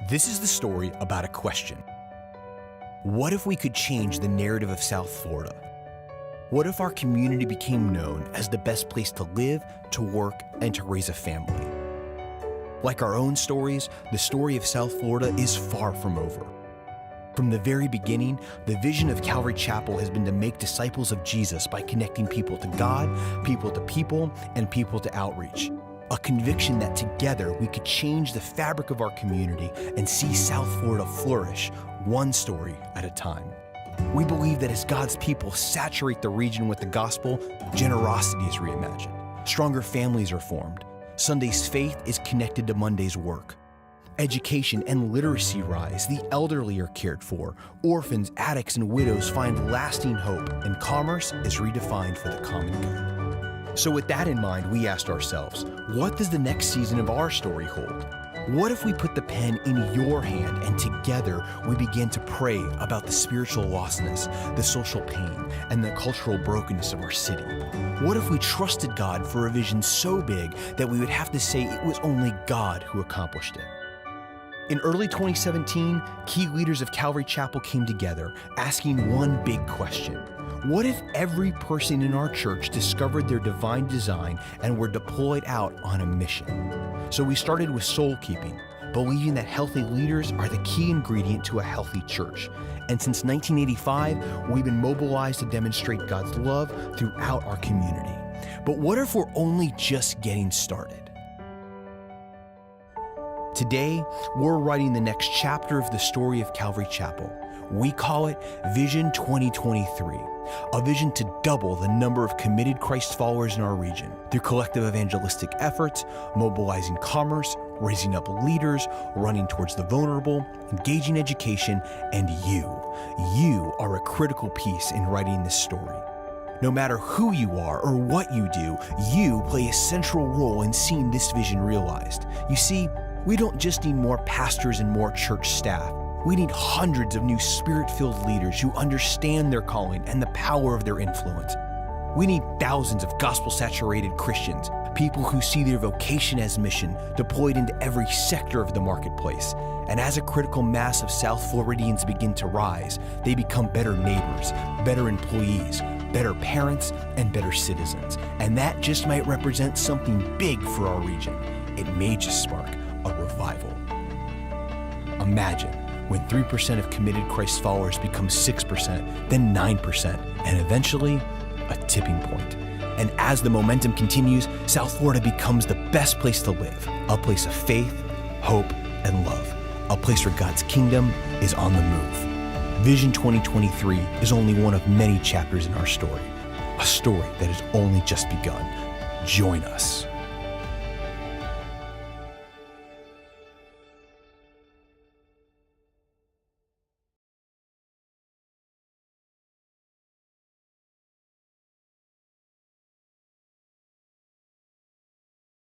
This is the story about a question. What if we could change the narrative of South Florida? What if our community became known as the best place to live, to work, and to raise a family? Like our own stories, the story of South Florida is far from over. From the very beginning, the vision of Calvary Chapel has been to make disciples of Jesus by connecting people to God, people to people, and people to outreach. A conviction that together we could change the fabric of our community and see South Florida flourish, one story at a time. We believe that as God's people saturate the region with the gospel, generosity is reimagined. Stronger families are formed. Sunday's faith is connected to Monday's work. Education and literacy rise, the elderly are cared for, orphans, addicts, and widows find lasting hope, and commerce is redefined for the common good. So with that in mind, we asked ourselves, what does the next season of our story hold? What if we put the pen in your hand and together we begin to pray about the spiritual lostness, the social pain, and the cultural brokenness of our city? What if we trusted God for a vision so big that we would have to say it was only God who accomplished it? In early 2017, key leaders of Calvary Chapel came together asking one big question. What if every person in our church discovered their divine design and were deployed out on a mission? So we started with soul keeping, believing that healthy leaders are the key ingredient to a healthy church. And since 1985, we've been mobilized to demonstrate God's love throughout our community. But what if we're only just getting started? Today, we're writing the next chapter of the story of Calvary Chapel. We call it Vision 2023, a vision to double the number of committed Christ followers in our region through collective evangelistic efforts, mobilizing commerce, raising up leaders, running towards the vulnerable, engaging education, and you. You are a critical piece in writing this story. No matter who you are or what you do, you play a central role in seeing this vision realized. You see, we don't just need more pastors and more church staff. We need hundreds of new spirit-filled leaders who understand their calling and the power of their influence. We need thousands of gospel-saturated Christians, people who see their vocation as mission, deployed into every sector of the marketplace. And as a critical mass of South Floridians begin to rise, they become better neighbors, better employees, better parents, and better citizens. And that just might represent something big for our region. It may just spark a revival. Imagine when 3% of committed Christ followers become 6%, then 9%, and eventually a tipping point. And as the momentum continues, South Florida becomes the best place to live, a place of faith, hope, and love, a place where God's kingdom is on the move. Vision 2023 is only one of many chapters in our story, a story that has only just begun. Join us.